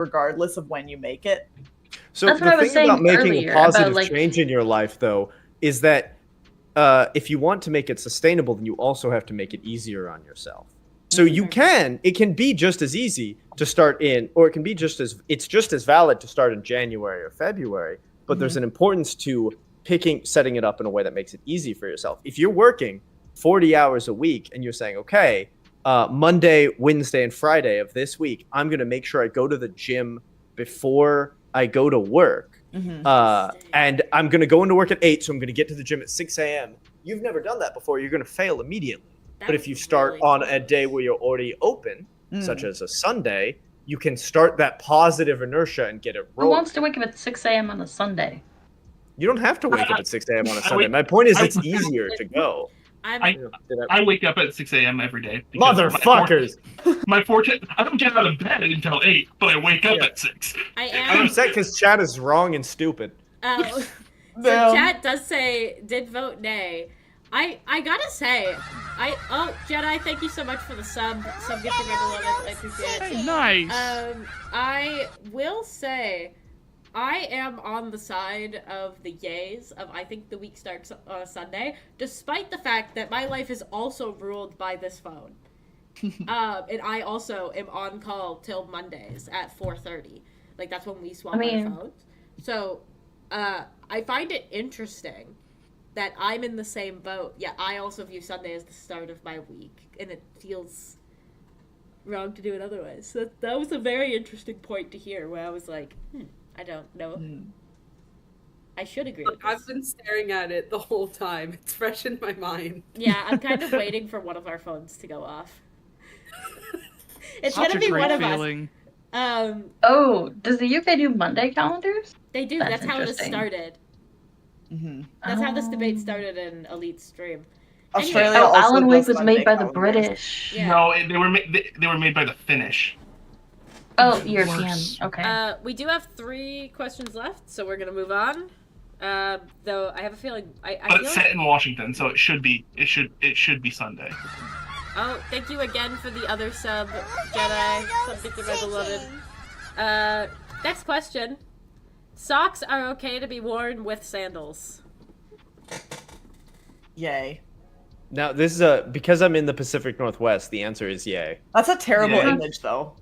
regardless of when you make it. So That's what the I was thing about saying making earlier, a positive about, like- change in your life, though, is that if you want to make it sustainable, then you also have to make it easier on yourself. So it can be just as easy to start in, or it can be it's just as valid to start in January or February, but there's an importance to setting it up in a way that makes it easy for yourself. If you're working 40 hours a week and you're saying, okay, Monday, Wednesday, and Friday of this week, I'm going to make sure I go to the gym before I go to work. And I'm going to go into work at 8, so I'm going to get to the gym at 6 a.m. You've never done that before. You're going to fail immediately. But if you start on a day where you're already open, such as a Sunday, you can start that positive inertia and get it rolling. Who wants to wake up at 6 a.m. on a Sunday? You don't have to wake up at 6 a.m. on a Sunday. My point is it's easier to go. I wake up at 6 a.m. every day. Motherfuckers! My fortune, I don't get out of bed until 8, but I wake up at 6. I'm upset because Chad is wrong and stupid. So Chad did vote nay. I gotta say, Jedi, thank you so much for the sub gift from everyone. I appreciate it. Nice. I will say, I am on the side of the yays of I think the week starts on a Sunday, despite the fact that my life is also ruled by this phone. And I also am on call till Mondays at 4:30. Like, that's when we swap our phones. So, I find it interesting that I'm in the same boat. Yeah, I also view Sunday as the start of my week, and it feels wrong to do it otherwise. So that was a very interesting point to hear, where I was like, I don't know. I should agree with this. I've been staring at it the whole time. It's fresh in my mind. Yeah, I'm kind of waiting for one of our phones to go off. It's Such gonna be one of feeling. us. Does the UK do Monday calendars? They do. That's how this started. That's how this debate started in Elite's stream. Australia Oh, also Alan does Wake was Monday made by the calendars. British. Yeah. No, they were made by the Finnish. Oh, European. Okay. We do have 3 questions left, so we're gonna move on. Though I have a feeling But it's set in Washington, so it should be Sunday. Oh, thank you again for the other sub, Jedi. Something to my beloved. Next question. Socks are okay to be worn with sandals. Yay. Now, this is because I'm in the Pacific Northwest, the answer is yay. That's a terrible Yeah. image, though.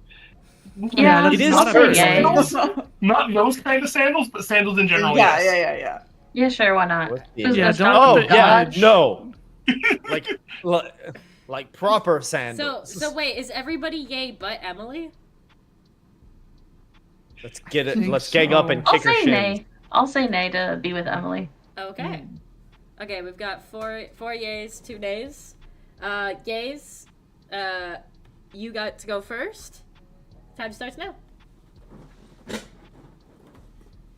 Yeah, It is I'll say first. yay. Not those kind of sandals, but sandals in general. Yeah, yes. yeah. Yeah, sure, why not? Who's Yeah, gonna don't start? put the image. No. like proper sandals. So wait, is everybody yay but Emily? Let's get it. think Let's gang up and I'll kick her say shins. nay. I'll say nay to be with Emily. Okay. Okay, we've got four yays, 2 nays. Yays, you got to go first. Time starts now.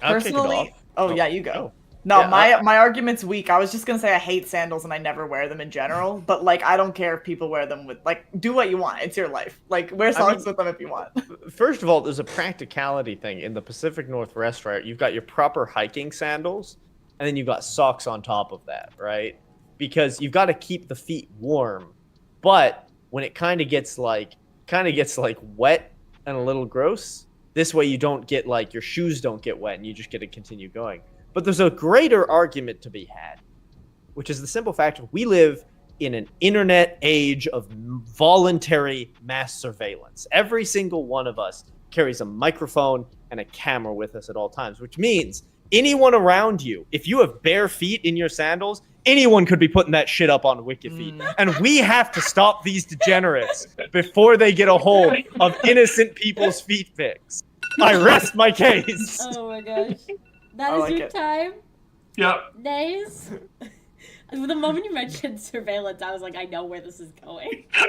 I'll kick it Personally, off. yeah, you go. No, Yeah, my argument's weak. I was just gonna say I hate sandals and I never wear them in general. But like, I don't care if people wear them with do what you want. It's your life. Like, wear socks with them if you want. First of all, there's a practicality thing in the Pacific Northwest, right? You've got your proper hiking sandals, and then you've got socks on top of that, right? Because you've got to keep the feet warm. But when it kind of gets like wet and a little gross, this way you don't get your shoes don't get wet and you just get to continue going. But there's a greater argument to be had, which is the simple fact that we live in an internet age of voluntary mass surveillance. Every single one of us carries a microphone and a camera with us at all times, which means anyone around you, if you have bare feet in your sandals, anyone could be putting that shit up on WikiFeed. And we have to stop these degenerates before they get a hold of innocent people's feet pics. I rest my case. Oh my gosh. That I is like your it. time. Yep. Nays. The moment you mentioned surveillance, I was like, I know where this is going. I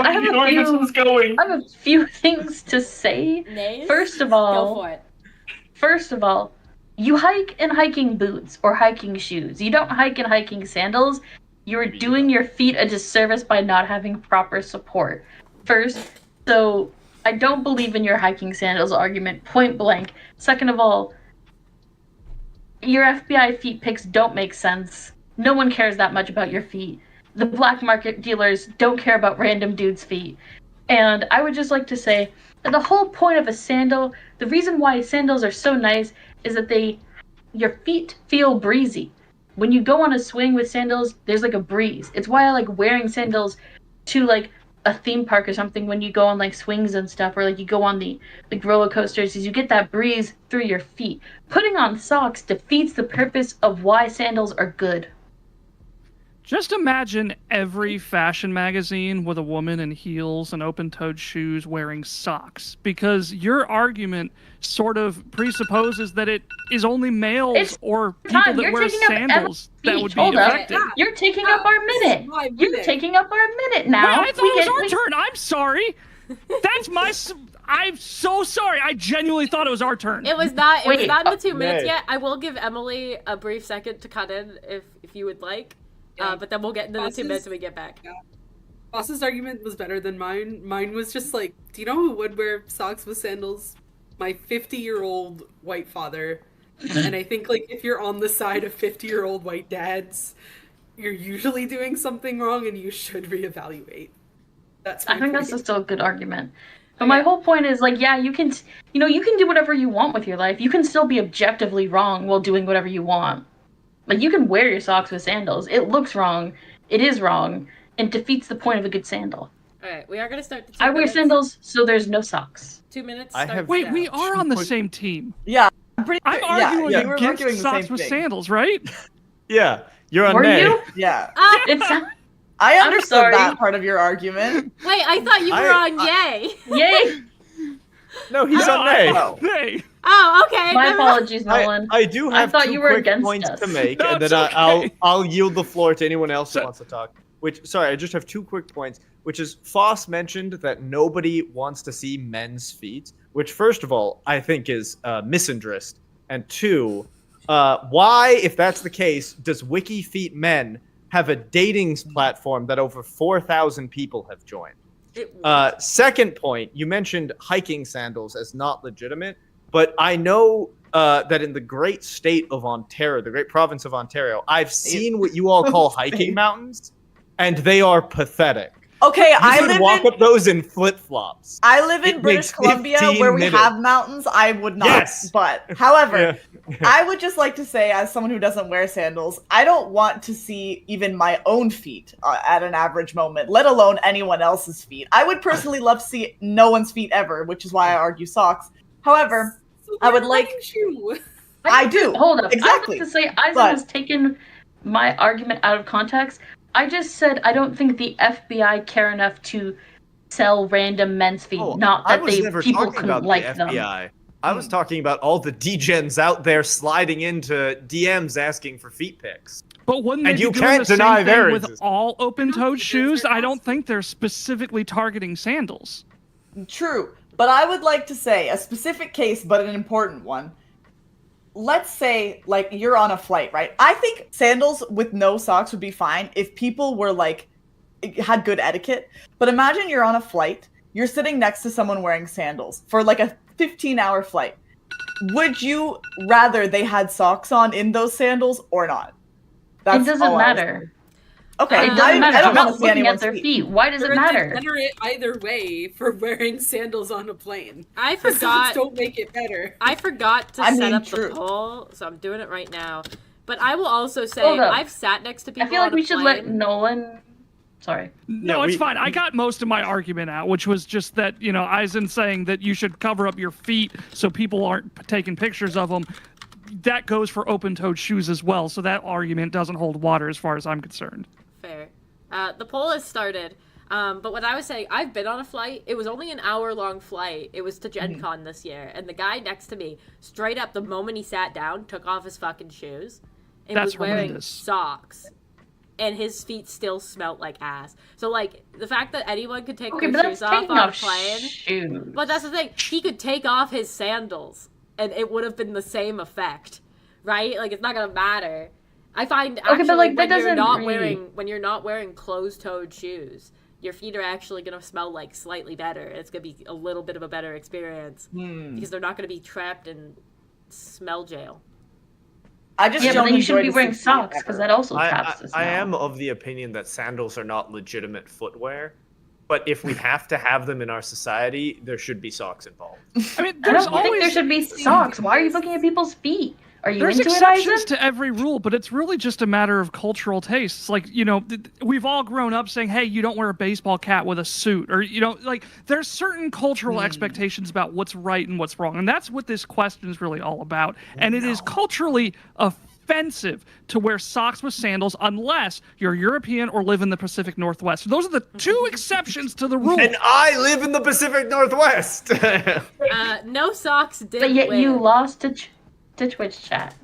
have a This few- was going. I have a few things to say. Nays? First of Go all, for it. You hike in hiking boots or hiking shoes. You don't hike in hiking sandals. You're doing your feet a disservice by not having proper support. First, so I don't believe in your hiking sandals argument, point blank. Second of all, your FBI feet pics don't make sense. No one cares that much about your feet. The black market dealers don't care about random dudes' feet. And I would just like to say, the whole point of a sandal, the reason why sandals are so nice is that your feet feel breezy. When you go on a swing with sandals, there's like a breeze. It's why I like wearing sandals to like a theme park or something when you go on like swings and stuff, or like you go on the roller coasters, is you get that breeze through your feet. Putting on socks defeats the purpose of why sandals are good. Just imagine every fashion magazine with a woman in heels and open-toed shoes wearing socks, because your argument sort of presupposes that it is only males or people that wear sandals that would be affected. You're taking up our minute. You're taking up our minute now. Wait, I thought it was our turn. I'm sorry. That's my... I'm so sorry. I genuinely thought it was our turn. It was not. It was not in the 2 minutes yet. I will give Emily a brief second to cut in if you would like. But then we'll get into the 2 minutes when we get back. Yeah. Boss's argument was better than mine. Mine was just like, do you know who would wear socks with sandals? My 50-year-old white father. And I think, like, if you're on the side of 50-year-old white dads, you're usually doing something wrong and you should reevaluate. I think that's still a good argument. But my whole point is, like, yeah, you can do whatever you want with your life. You can still be objectively wrong while doing whatever you want. Like, you can wear your socks with sandals. It looks wrong. It is wrong. And defeats the point of a good sandal. Alright, we are going to start the 2 minutes. I wear sandals, so there's no socks. 2 minutes. Wait, we are on the same team. Yeah. I'm arguing against socks with sandals, right? Yeah. You're on Were nay. you? Yeah. I understood that part of your argument. Wait, I thought you were on yay. Yay! No, he's on nay. Nay. Oh, okay. My apologies, Nolan. I do have two quick points to make, and then I'll yield the floor to anyone else who wants to talk. I just have 2 quick points, which is Foss mentioned that nobody wants to see men's feet, which first of all, I think is misandrist. And 2, why, if that's the case, does Wiki Feet Men have a dating platform that over 4,000 people have joined? Second point, you mentioned hiking sandals as not legitimate, but I know that in the great state of Ontario, the great province of Ontario, I've seen what you all call hiking mountains, and they are pathetic. Okay, I would walk up those in flip-flops. I live in British Columbia where we have mountains. I would not. Yes. But, however, I would just like to say, as someone who doesn't wear sandals, I don't want to see even my own feet at an average moment, let alone anyone else's feet. I would personally love to see no one's feet ever, which is why I argue socks. However, I would like... I do. Hold up. Exactly. I was to say, Isaac has taken my argument out of context. I just said I don't think the FBI care enough to sell random men's feet, not that people couldn't like them. I was talking about all the degens out there sliding into DMs asking for feet pics. But wouldn't they be doing the same thing with all open-toed shoes? I don't think they're specifically targeting sandals. True, but I would like to say a specific case, but an important one. Let's say, like, you're on a flight, right? I think sandals with no socks would be fine if people were, like, had good etiquette. But imagine you're on a flight, you're sitting next to someone wearing sandals for, like, a 15-hour flight. Would you rather they had socks on in those sandals or not? It doesn't matter. Okay, it doesn't matter. I'm not looking at their feet. Why does it matter? Degenerate either way for wearing sandals on a plane. I forgot. Don't make it better. I forgot to set up the poll, so I'm doing it right now. But I will also say I've sat next to people. I feel like we should let Nolan. Sorry. No, it's fine. I got most of my argument out, which was just that, Eisen saying that you should cover up your feet so people aren't taking pictures of them. That goes for open-toed shoes as well, so that argument doesn't hold water as far as I'm concerned. Fair. The poll has started, but what I was saying, I've been on a flight. It was only an hour-long flight. It was to Gen Con this year, and the guy next to me, straight up, the moment he sat down, took off his fucking shoes and was wearing socks. And his feet still smelled like ass. So, like, the fact that anyone could take their shoes off on a plane... But that's the thing. He could take off his sandals, and it would have been the same effect, right? Like, it's not gonna matter. I find actually when you're not wearing closed-toed shoes, your feet are actually gonna smell like slightly better. It's gonna be a little bit of a better experience because they're not gonna be trapped in smell jail. I just but then you shouldn't be wearing socks because that also traps the smell. I am of the opinion that sandals are not legitimate footwear. But if we have to have them in our society, there should be socks involved. I mean, I there's don't think always there should be socks. Why are you looking at people's feet? Are you there's into it, exceptions Eisen? to every rule, but it's really just a matter of cultural tastes. Like, we've all grown up saying, hey, you don't wear a baseball cap with a suit. Or, like, there's certain cultural expectations about what's right and what's wrong. And that's what this question is really all about. And it is culturally offensive to wear socks with sandals unless you're European or live in the Pacific Northwest. Those are the two exceptions to the rule. And I live in the Pacific Northwest. No socks did But yet win. you lost to Twitch chat.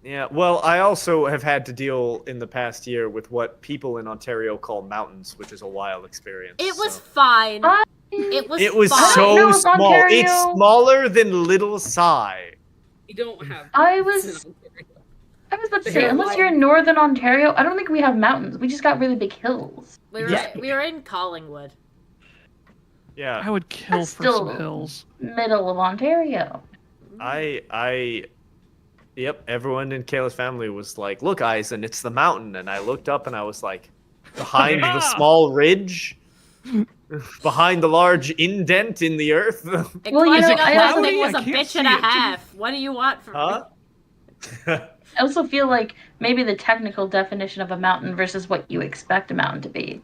Yeah, well, I also have had to deal in the past year with what people in Ontario call mountains, which is a wild experience. It was so. fine. I- It was It was fine. so know, small. Ontario. It's smaller than Little Psy. We don't have. I was about to say, unless you're in Northern Ontario, I don't think we have mountains. We just got really big hills. We were in Collingwood. Yeah, I would kill That's for some still- hills. Middle of Ontario. Yep, everyone in Kayla's family was like, look, Eisen, it's the mountain. And I looked up and I was like, behind the small ridge, behind the large indent in the earth. And Well, you climbing know, up I that also- thing was I a can't bitch see and a it. half. What do you want from me? Huh? I also feel like maybe the technical definition of a mountain versus what you expect a mountain to be.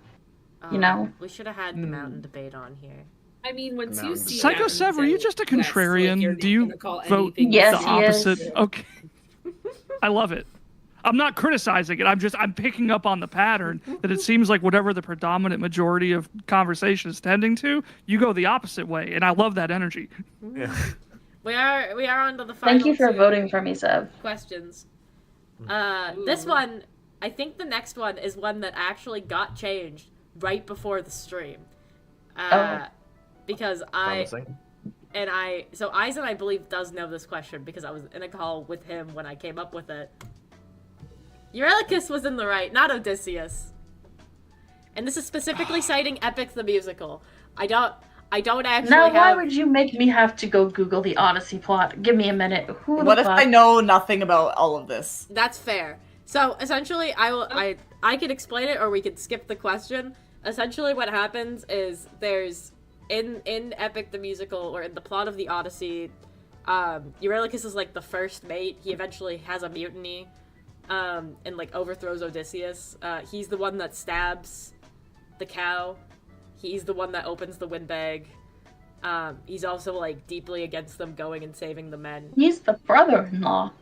You know? We should have had the mountain debate on here. I mean, once you see Psycho mountains Sev, are you out just a west, like, contrarian? you're Do not you gonna call vote anything Yes, the he is. opposite? Okay. I love it. I'm not criticizing it. I'm picking up on the pattern that it seems like whatever the predominant majority of conversation is tending to, you go the opposite way, and I love that energy. Yeah. We are on to the final Thank you for two voting for me, Sev. questions. This one, I think the next one is one that actually got changed right before the stream. Because Promising. so Eisen, I believe, does know this question because I was in a call with him when I came up with it. Eurylochus was in the right, not Odysseus. And this is specifically citing Epic the Musical. I don't actually Now, why have... would you make me have to go Google the Odyssey plot? Give me a minute. Who What the if fuck? I know nothing about all of this? That's fair. So essentially, I could explain it, or we could skip the question. Essentially, what happens is there's in Epic the Musical, or in the plot of the Odyssey, Eurylochus is like the first mate. He eventually has a mutiny, and like overthrows Odysseus. He's the one that stabs the cow. He's the one that opens the windbag. He's also like deeply against them going and saving the men. He's the brother-in-law.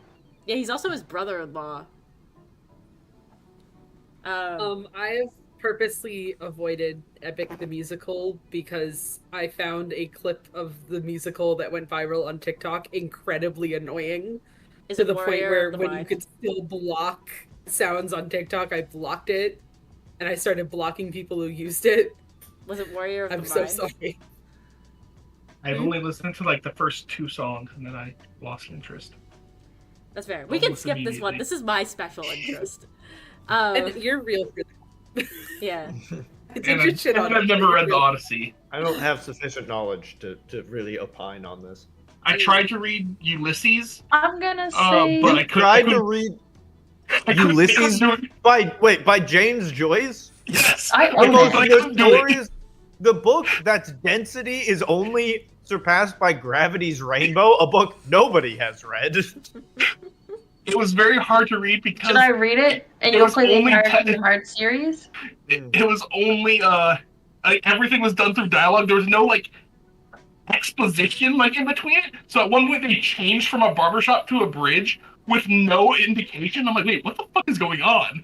Yeah, he's also his brother-in-law. I've purposely avoided Epic the Musical because I found a clip of the musical that went viral on TikTok incredibly annoying. Is To it the point Warrior where of the when you Mind? could still block sounds on TikTok, I blocked it. And I started blocking people who used it. Was it Warrior of I'm the so Mind? sorry. I've only listened to like the first 2 songs and then I lost interest. That's fair. We Almost can skip this one. immediately. This is my special interest. And you're real for that. Yeah. I did And your shit on I've it, never but read you're the real. Odyssey. I don't have sufficient knowledge to really opine on this. I tried to read Ulysses, I'm gonna say... but I Tried to couldn't read I couldn't Ulysses do it. by James Joyce? Yes. I The own most it. I couldn't do it. notorious, the book that's density is only surpassed by Gravity's Rainbow, a book nobody has read. It was very hard to read because Should I read it? And It you'll was play the only entire ten- Kingdom Hearts series? it was only like, everything was done through dialogue. There was no like exposition like in between it. So at one point they changed from a barbershop to a bridge with no indication. I'm like, wait, what the fuck is going on?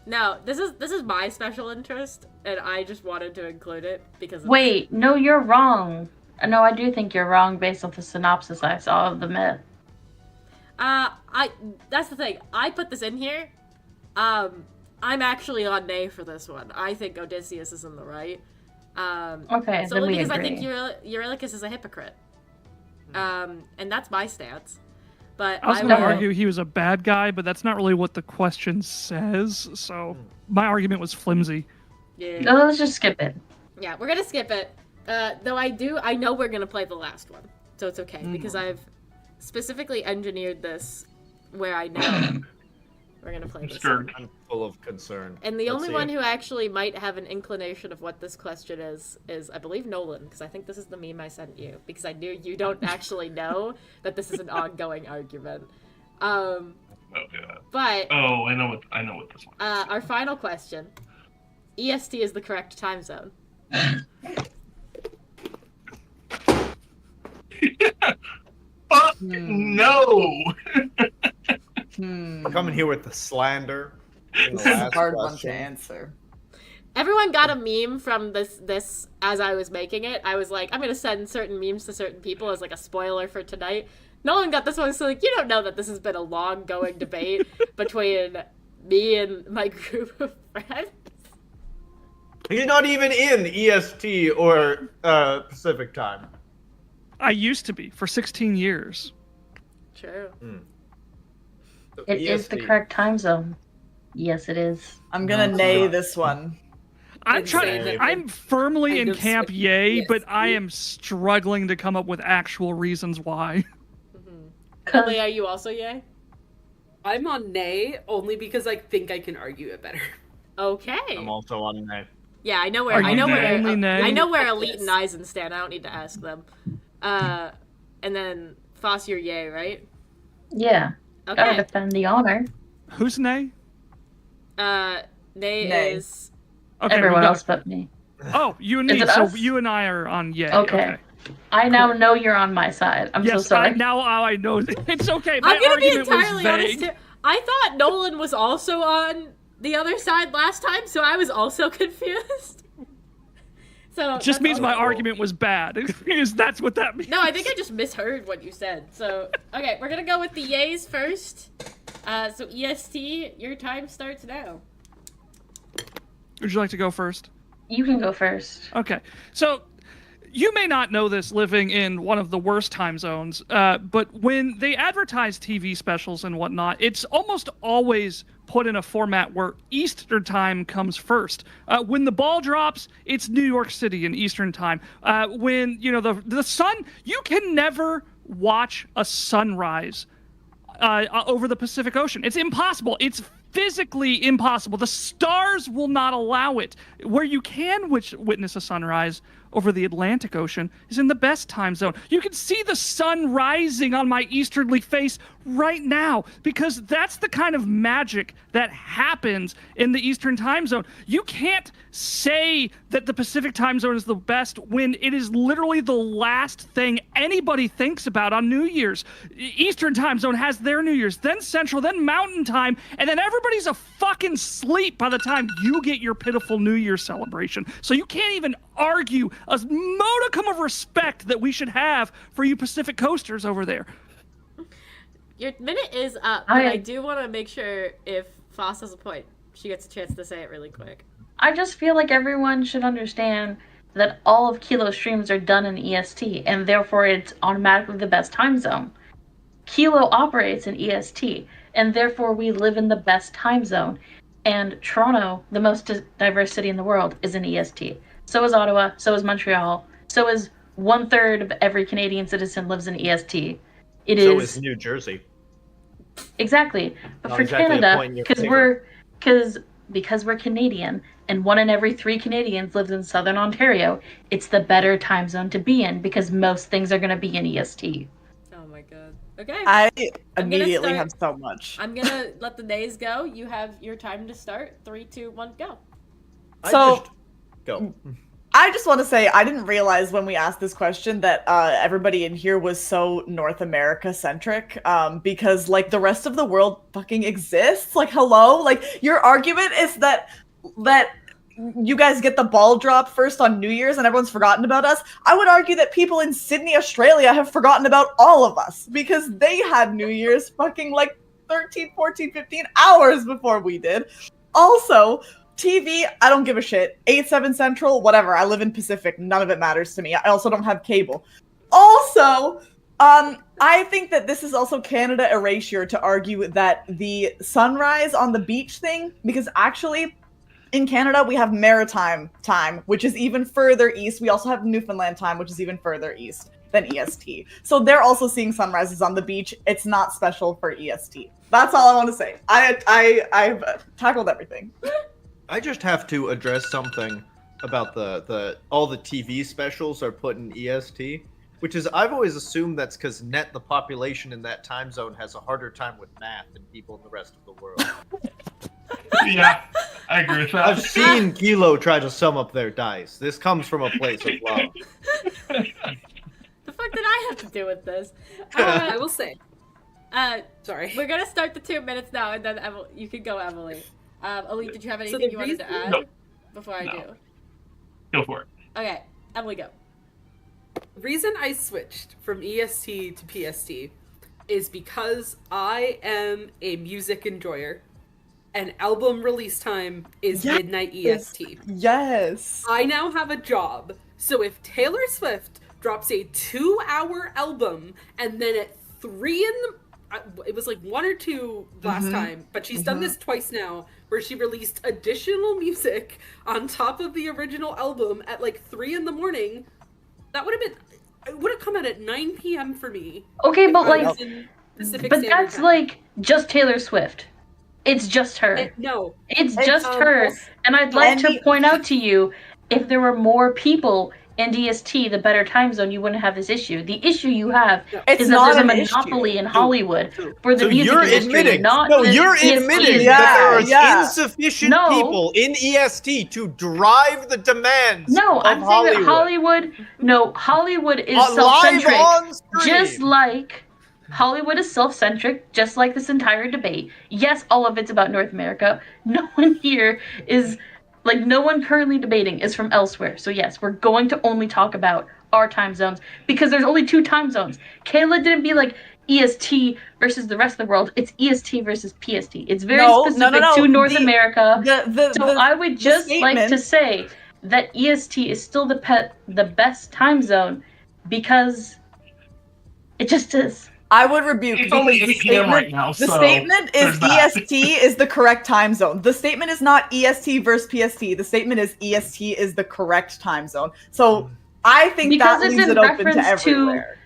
No, this is my special interest, and I just wanted to include it because. Wait, no, you're wrong. No, I do think you're wrong based on the synopsis I saw of the myth. That's the thing. I put this in here. I'm actually on nay for this one. I think Odysseus is in the right. Okay, then Solely we because agree. I think Eurylochus is a hypocrite. And that's my stance. But I was I going to will- argue he was a bad guy, but that's not really what the question says. So my argument was flimsy. Yeah. No, let's just skip it. Yeah, we're gonna skip it. Though I know we're gonna play the last one, so it's okay because I've specifically engineered this where I know We're gonna play I'm this. scared. I'm full of concern. And the Let's only see one it. who actually might have an inclination of what this question is I believe Nolan, because I think this is the meme I sent you, because I knew you don't actually know that this is an ongoing argument. Oh yeah. But Oh, I know what this one is. our final question: EST is the correct time zone. No. Coming here with the slander. in the This is a last hard one to question. answer. Everyone got a meme from this as I was making it. I was like, I'm gonna send certain memes to certain people as like a spoiler for tonight. No one got this one, so like, you don't know that this has been a long going debate between me and my group of friends. He's not even in EST or Pacific time. I used to be for 16 years. True. So It is the EST. correct time zone. Yes, it is. I'm gonna No, nay not. this one. I'm Insane trying. that- I'm firmly Kind in of camp switch- yay, yes. but I am struggling to come up with actual reasons why. Emily, are you also yay? I'm on nay only because I think I can argue it better. Okay. I'm also on that. Yeah, I know where Are I you know the where only nay? I know where Elite Yes. and Eisen stand. I don't need to ask them. And then Foss, you're yay, right? Yeah. Gotta Okay. defend the honor. Who's nay? Nay Nay. is Okay, we Everyone got- else but me. Oh, you and Is me. it So us? you and I are on yay. Okay. I now know you're on my side. I'm so Yes, sorry. now I know. It's okay. My I'm gonna be argument was entirely honest vague. here. I thought Nolan was also on the other side last time, so I was also confused. So It just that's means all my right. argument was bad. Because that's what that means. No, I think I just misheard what you said. So okay, we're gonna go with the yays first. So EST, your time starts now. Would you like to go first? You can go first. Okay. So you may not know this living in one of the worst time zones, but when they advertise TV specials and whatnot, it's almost always put in a format where Eastern time comes first. When the ball drops, it's New York City in Eastern time. When, you know, the sun, you can never watch a sunrise over the Pacific Ocean. It's impossible. It's physically impossible. The stars will not allow it. Where you can witness a sunrise over the Atlantic Ocean is in the best time zone. You can see the sun rising on my easterly face right now because that's the kind of magic that happens in the Eastern time zone. You can't say that the Pacific time zone is the best when it is literally the last thing anybody thinks about on New Year's. Eastern time zone has their New Year's, then Central, then Mountain time, and then everybody's a fucking sleep by the time you get your pitiful New Year's celebration. So you can't even argue a modicum of respect that we should have for you Pacific coasters over there. Your minute is up, but I do want to make sure if Foss has a point, she gets a chance to say it really quick. I just feel like everyone should understand that all of Kilo streams are done in EST, and therefore it's automatically the best time zone. Kilo operates in EST, and therefore we live in the best time zone. And Toronto, the most diverse city in the world, is in EST. So is Ottawa, so is Montreal, so is 1/3 of every Canadian citizen lives in EST. So is New Jersey. Exactly. But Not for exactly a Canada, point in your because we're Canadian, and 1 in every 3 Canadians lives in Southern Ontario, it's the better time zone to be in because most things are going to be in EST. Oh my god. Okay. I I'm gonna immediately start- have so much. I'm gonna let the nays go. You have your time to start. 3, 2, 1, go. So- Go. I just want to say I didn't realize when we asked this question that everybody in here was so North America centric because like the rest of the world fucking exists. Like hello, like your argument is that you guys get the ball drop first on New Year's and everyone's forgotten about us. I would argue that people in Sydney, Australia have forgotten about all of us because they had New Year's fucking like 13, 14, 15 hours before we did. Also, TV, I don't give a shit. 8/7 Central, whatever. I live in Pacific. None of it matters to me. I also don't have cable. Also, I think that this is also Canada erasure to argue that the sunrise on the beach thing, because actually, in Canada, we have maritime time, which is even further east. We also have Newfoundland time, which is even further east than EST. So they're also seeing sunrises on the beach. It's not special for EST. That's all I want to say. I've tackled everything. I just have to address something about all the TV specials are put in EST, which is I've always assumed that's because the population in that time zone has a harder time with math than people in the rest of the world. Yeah, I agree with that. I've seen Kilo try to sum up their dice. This comes from a place of love. The fuck did I have to do with this? I will say. Sorry. We're gonna start the 2 minutes now, and then you can go, Emily. Elite, did you have So anything the you wanted to add No. before I No. do? Go for it. Okay, Emily, go. The reason I switched from EST to PST is because I am a music enjoyer, and album release time is Yes. midnight EST. Yes. I now have a job, so if Taylor Swift drops a 2-hour album and then at 3 in the it was like 1 or 2 last time, but she's done this twice now, where she released additional music on top of the original album at like 3 in the morning. That would have been, it would have come out at 9 p.m. for me. Okay, if but I like, was in Pacific but Standard that's Time. like just Taylor Swift. It's just her. No. It's just her. also- And I'd like to and point out to you, if there were more people in DST, the better time zone, you wouldn't have this issue. The issue you have It's is that not there's a an issue. monopoly in Hollywood for the So music you're industry, admitting, not no, the you're EST admitting industry. that there are Yeah. insufficient No. people in EST to drive the demands No, of I'm saying that Hollywood is live self-centric. on stream. Just like Hollywood is self-centric, just like this entire debate. Yes, all of it's about North America. No one here is, like, no one currently debating is from elsewhere. So yes, we're going to only talk about our time zones because there's only 2 time zones. Kayla didn't be like EST versus the rest of the world. It's EST versus PST. It's very specific to North America. So I would just like to say that EST is still the best time zone because it just is. I would rebuke. It's only because 8 p.m. right now, The so statement is there's that. EST is the correct time zone. The statement is not EST versus PST. The statement is EST is the correct time zone. So I think Because that it's leaves in it open to reference to- everywhere.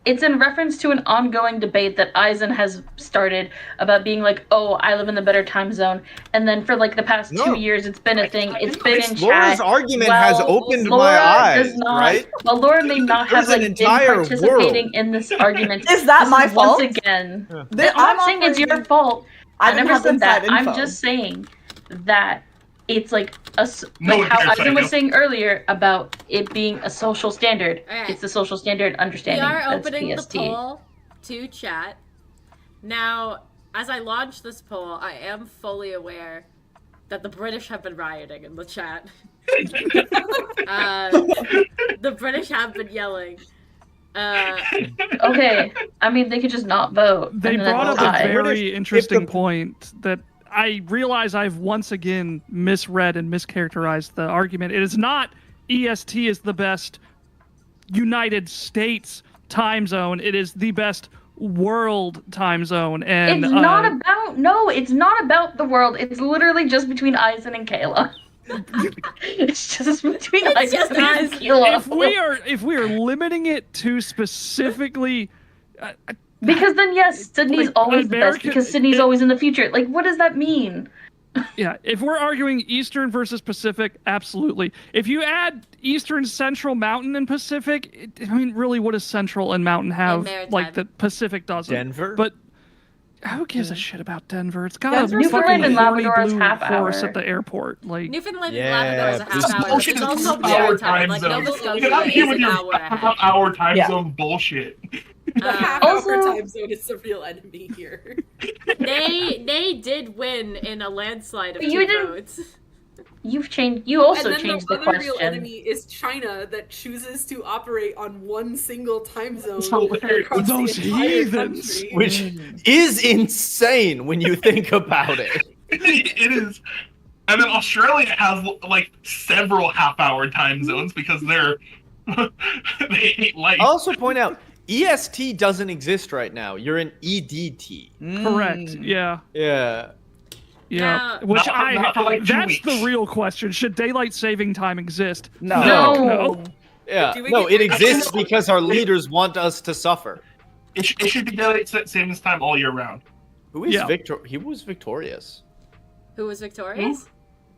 It's in reference to an ongoing debate that Eisen has started about being like, oh, I live in the better time zone. And then for like the past 2 years, it's been a thing. It's been in Laura's chat. argument Well, has opened Laura my eyes, does not, right? Well, Laura may not have There's an like been entire participating world. in this argument. Is that This my is fault? Once again, Th- I'm not saying it's your operating- fault. I didn't never have said that. inside I'm info. just saying that it's like No like one how cares, Eisen was Psycho. saying earlier about it being a social standard. Alright. It's the social standard We understanding. are That's opening PST. the poll to chat. Now, as I launch this poll, I am fully aware that the British have been rioting in the chat. The British have been yelling. Okay, I mean they could just not vote. They and then brought that's up a fine. very interesting the- point that I realize I've once again misread and mischaracterized the argument. It is not EST is the best United States time zone. It is the best world time zone. And It's not about the world. It's literally just between Eisen and Kayla. It's just between It's just Eisen and Eisen. Kayla. if we are limiting it to specifically Because then yes, Sydney's Like, always the best American- because Sydney's always in the future. Like what does that mean? yeah, if we're arguing Eastern versus Pacific, absolutely. If you add Eastern, Central, Mountain, and Pacific, I mean, really, what does Central and Mountain have Maritime. like that Pacific doesn't? Denver? But who gives a shit about Denver? It's got Denver's a fucking Newfoundland and horny Labrador is blue half horse hour. at the airport. Like, Newfoundland Yeah, and Labrador is a this half hour. bullshit It's is also 2 hour maritime. time Like zone. Nova Get Scotia out of here is with an your hour and a half. half-hour time Yeah. zone bullshit. The half-hour Also- time zone is the real enemy here. They did win in a landslide of But 2 you didn't- votes. You also and then changed the the other real question. enemy is China that chooses to operate on one single time zone. hilarious. across the Those entire heathens. country. Which is insane when you think about it. It is. And then Australia has like several half-hour time zones because they're they hate life. I'll also point out, EST doesn't exist right now. You're in EDT. correct. Yeah. Yeah. Yeah, Now- which Not for like 2 that's weeks. the real question. Should daylight saving time exist? No. No. Yeah, Do we no, get- it exists because our leaders want us to suffer. It should be daylight savings time all year round. Who is Yeah. Victor? He was victorious. Who was victorious?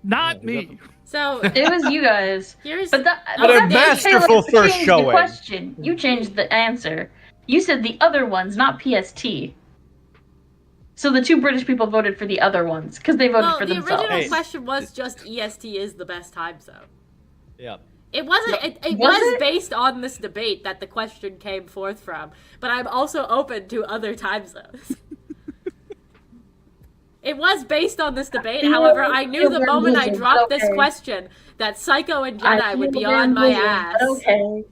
Not Yeah, me. So It was you guys. here's But that, But a that didn't masterful say, first change showing. The question. You changed the answer. You said the other ones, not PST. So the 2 British people voted for the other ones because they voted well, for the themselves. original Hey. question was just EST is the best time zone. Yeah. It wasn't. It Was was it? based on this debate that the question came forth from, but I'm also open to other time zones. It was based on this debate. However, I knew the moment I dropped this question that Psycho and Jedi would be on my ass. Okay,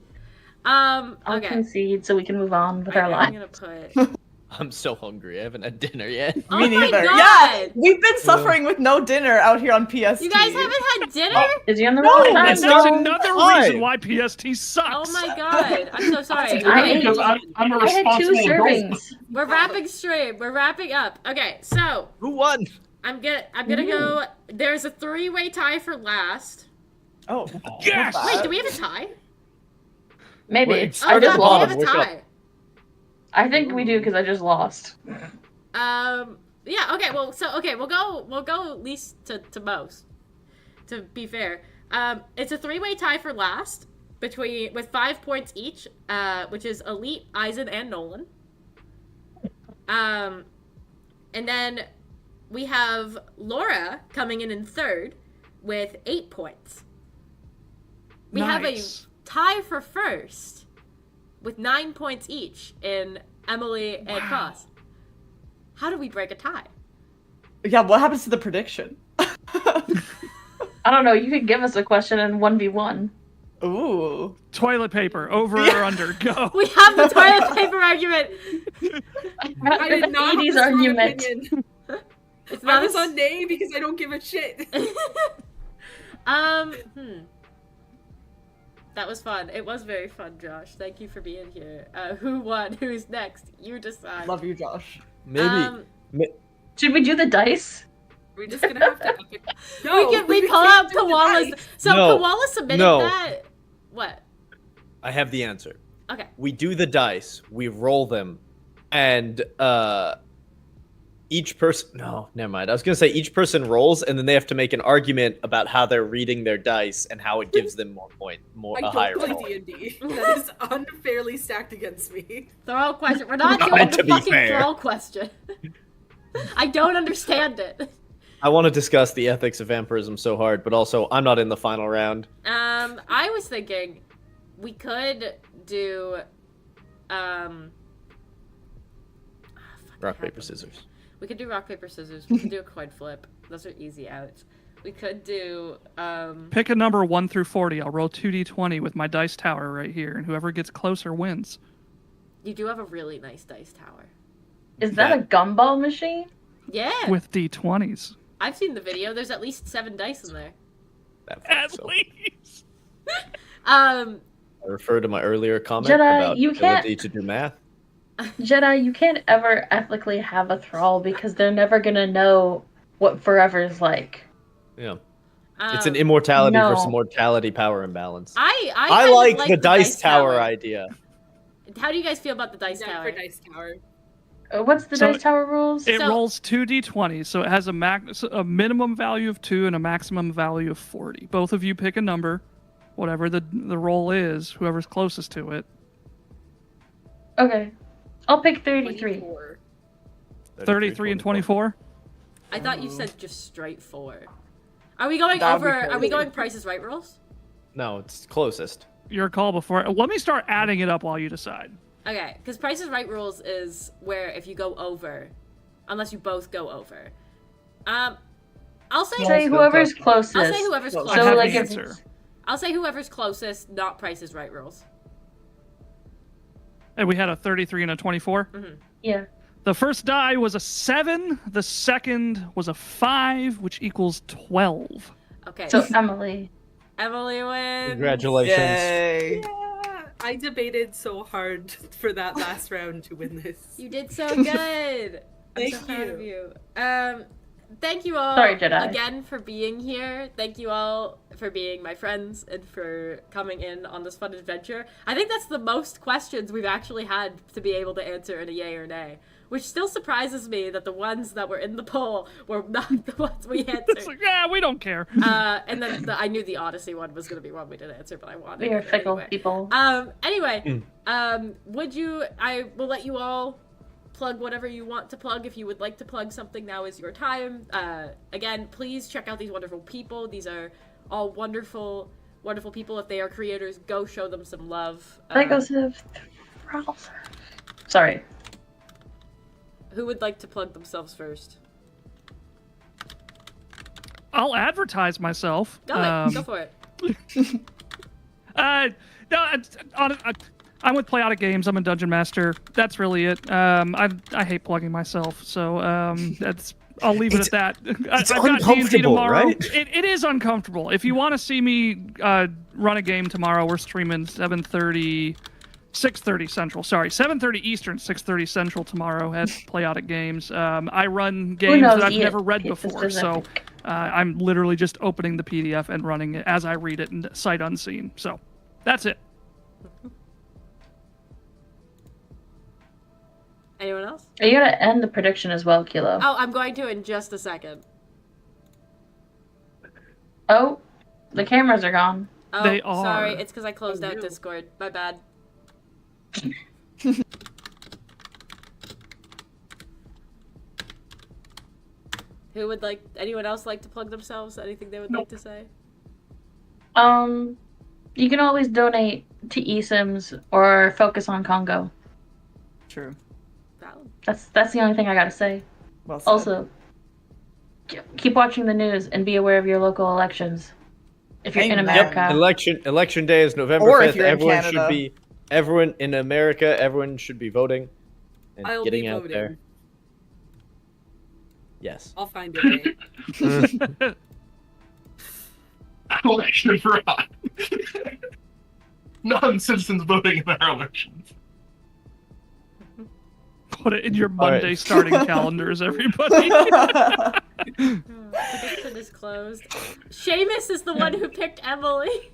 I'll Okay. concede so we can move on with our I'm lives. gonna put. I'm so hungry. I haven't had dinner yet. Oh Me my neither. God. Yeah, we've been suffering with no dinner out here on PST. You guys haven't had dinner? Is he on the No, wrong that's side? That's No. another Why? reason why PST sucks. Oh my god! I'm so sorry. I Okay, ate- Because I'm a I had 2 responsible adult. servings. we're wrapping stream. We're wrapping up. Okay, so Who won? I'm gonna go. There's a 3-way tie for last. Oh, Yes! Wait, do we have a tie? Maybe. Wait, Oh, I Start at just the God, we bottom, have lost. a work tie. I think we do because I just lost. Yeah. Okay. Well. So. Okay. We'll go at least to most. To be fair, it's a 3-way tie for last with 5 points each. Which is Elite, Eisen, and Nolan. And then we have Laura coming in 3rd with 8 points. We have a Nice. tie for first with 9 points each in Emily and Cross. How do we break a tie? yeah. What happens to the prediction? I don't know. You could give us a question in 1v1. Ooh. Toilet paper, over or under? Go. We have the toilet paper argument. I did not have 80s a strong argument. opinion. It's I not was a on nay because I don't give a shit. That was fun. It was very fun, Josh. Thank you for being here. Who won? Who's next? You decide. Love you, Josh. Maybe. Should we do the dice? We're just gonna have to epic. No, we pull can't out do the Koala's. dice. So No. Koala submitted No. that. What? I have the answer. Okay. We do the dice, we roll them, and each person. No, never mind. I was gonna say each person rolls, and then they have to make an argument about how they're reading their dice and how it gives them I a higher don't roll. play D&D. That is unfairly stacked against me. Throw question. We're not Not doing meant the to be fucking fair. throw question. I don't understand it. I want to discuss the ethics of vampirism so hard, but also I'm not in the final round. I was thinking we could do Rock, paper, scissors. We could do rock, paper, scissors. We could do a coin flip. Those are easy outs. We could do Pick a number 1 through 40. I'll roll 2d20 with my dice tower right here, and whoever gets closer wins. you do have a really nice dice tower. Is that a gumball machine? Yeah. With d20s. I've seen the video. There's at least 7 dice in there. At So, least. I refer to my earlier comment Jedi, about you can't- ability to do math. Jedi, you can't ever ethically have a thrall because they're never gonna know what forever is like. Yeah, it's an Um, immortality No. versus mortality power imbalance. I I kind of like the dice tower idea. How do you guys feel about the dice Yeah, tower? for dice tower. What's the So- dice tower rules? It So- rolls 2d20s, so it has a minimum value of 2 and a maximum value of 40. Both of you pick a number, whatever the roll is, whoever's closest to it. Okay. I'll pick 33. 24. 33 and 24? I thought you said just straight 4. Are we going That would be over? Are we crazy. going Price is Right rules? No, it's closest. Your call before. Let me start adding it up while you decide. Okay, because Price is Right rules is where if you go over, unless you both go over. I'll say Say whoever's closest. I'll say whoever's So, I So have like the if answer. it's- I'll say whoever's closest, not Price is Right rules. And we had a 33 and a 24. yeah. The first die was a 7. The second was a 5, which equals 12. Okay, So Emily. Emily wins. Congratulations. Yay. Yeah, I debated so hard for that last round to win this. You did so good. I'm Thank so proud of you. you. thank you all Sorry, Jedi. again for being here. Thank you all for being my friends and for coming in on this fun adventure. I think that's the most questions we've actually had to be able to answer in a yay or nay. Which still surprises me that the ones that were in the poll were not the ones we answered. It's like, yeah, we don't care. And then I knew the Odyssey one was going to be one we didn't answer, but I wanted We are it fickle anyway. people. Anyway, I will let you all plug whatever you want to plug. If you would like to plug something, now is your time. Again, please check out these wonderful people. These are all wonderful, wonderful people. If they are creators, go show them some love. That goes to Ralph. Sorry. Who would like to plug themselves first? I'll advertise myself. Go for it. No, I'm with Playodic Games. I'm a dungeon master. That's really it. I hate plugging myself, so that's. I'll leave it at that. It's I've got D&D uncomfortable, tomorrow. right? It is uncomfortable. If you want to see me run a game tomorrow, we're streaming 6:30 Central. Sorry, 7:30 Eastern, 6:30 Central tomorrow at Playodic Games. I run games knows that I've it? never read It's before, so specific. I'm literally just opening the PDF and running it as I read it and sight unseen. So that's it. Anyone else? Are you gonna end the prediction as well, Kilo? Oh, I'm going to in just a second. Oh, the cameras are gone. Oh, They are. sorry. It's because I closed Oh, out no. Discord. My bad. Who would like? Anyone else like to plug themselves? Anything they would like to say? You can always donate to eSIMs or focus on Congo. True. Valid. That's the only thing I gotta say. Well said. Also, keep watching the news and be aware of your local elections. If you're in Amen. America. Election day is November Or if 5th. you're in Everyone Canada. should be. Everyone in America. Everyone should be voting and I'll getting be out voting. there. Yes. I'll find a way. Election for non-citizens voting in our elections. Put it in your right. Monday starting calendars, everybody. Prediction is closed. Seamus is the one who picked Emily,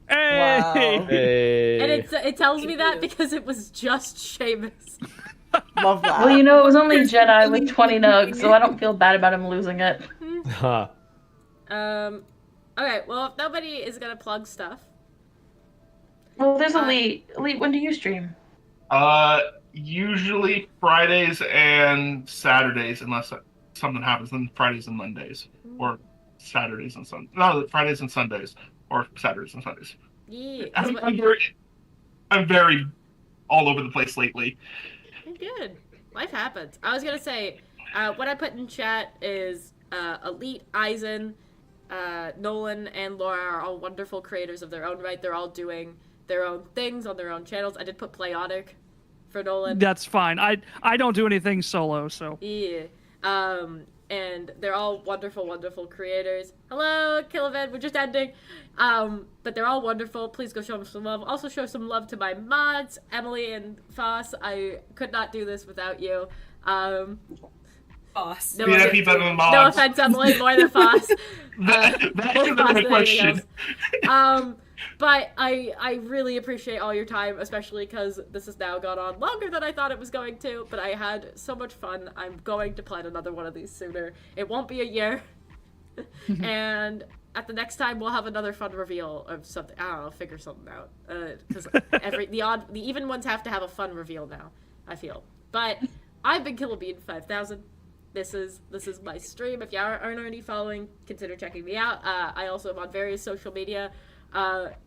Hey! Wow. Hey. and it tells me that because it was just Seamus. Love that. Well, you know, it was only Jedi with 20 nugs, so I don't feel bad about him losing it. Huh. Okay. Well, if nobody is gonna plug stuff, Well, there's Elite. Elite, when do you stream? Usually Fridays and Saturdays, unless something happens. Then Fridays and Mondays, or Saturdays and Sundays. No, Fridays and Sundays, or Saturdays and Sundays. yeah. I'm very all over the place lately. Good. Life happens. I was gonna say, what I put in chat is Elite, Eisen, Nolan, and Laura are all wonderful creators of their own right. They're all doing their own things on their own channels. I did put Playodic for Nolan. That's fine. I don't do anything solo, so. Yeah. And they're all wonderful, wonderful creators. Hello, Killavan, we're just ending. But they're all wonderful. Please go show them some love. Also show some love to my mods, Emily and Foss. I could not do this without you. Boss. No, Yeah, offense- keep that in mind. no offense, Emily, more than Foss. That More should Foss have been than a question. anything else. But I really appreciate all your time, especially because this has now gone on longer than I thought it was going to, but I had so much fun. I'm going to plan another one of these sooner. It won't be a year. And at the next time, we'll have another fun reveal of something. I don't know, figure something out. Because the even ones have to have a fun reveal now, I feel. But I've been KillaBean5000. This is my stream. If you aren't already following, consider checking me out. I also am on various social media,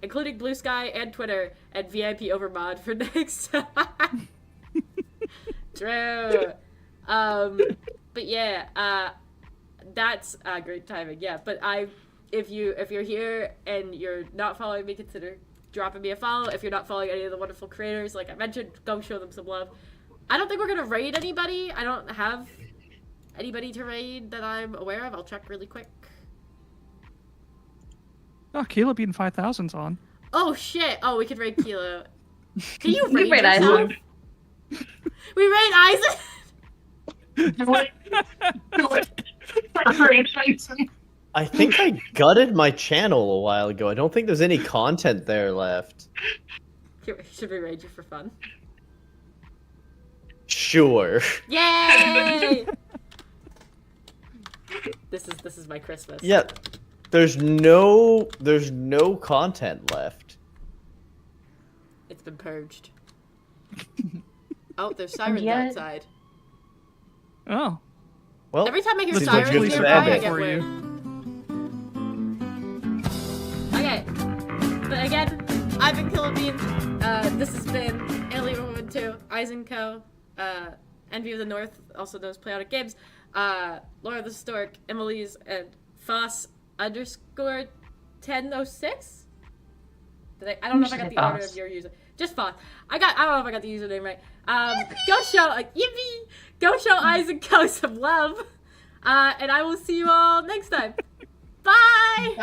including Blue Sky and Twitter, and VIP Overmod for next time. True. But yeah, that's great timing. Yeah, but if you're here and you're not following me, consider dropping me a follow. If you're not following any of the wonderful creators, like I mentioned, go show them some love. I don't think we're gonna raid anybody. I don't have anybody to raid that I'm aware of. I'll check really quick. Oh, KillaBean5000's on. Oh shit! Oh, we could raid Kilo. Can you We raid raid yourself? Eisen. We raid Eisen. Do it. Do it. I think I gutted my channel a while ago. I don't think there's any content there left. Should we raid you for fun? Sure. Yay! This is my Christmas. Yeah. There's no content left. It's been purged. Oh, there's sirens yet- outside. Oh. Well, Every time I hear seems sirens like good nearby, for I Abby. get For weird. Okay. But again, I've been Killer Bean. This has been Alien Woman 2, Eisenco, Envy of the North, also known as Chaotic Games, Laura the Stork, Emily's, and Foss _ 1006? I don't know if I got the order of your user. Just Foss. I don't know if I got the username right. Go show yippee! Go show Eisenco some love. And I will see you all next time. Bye!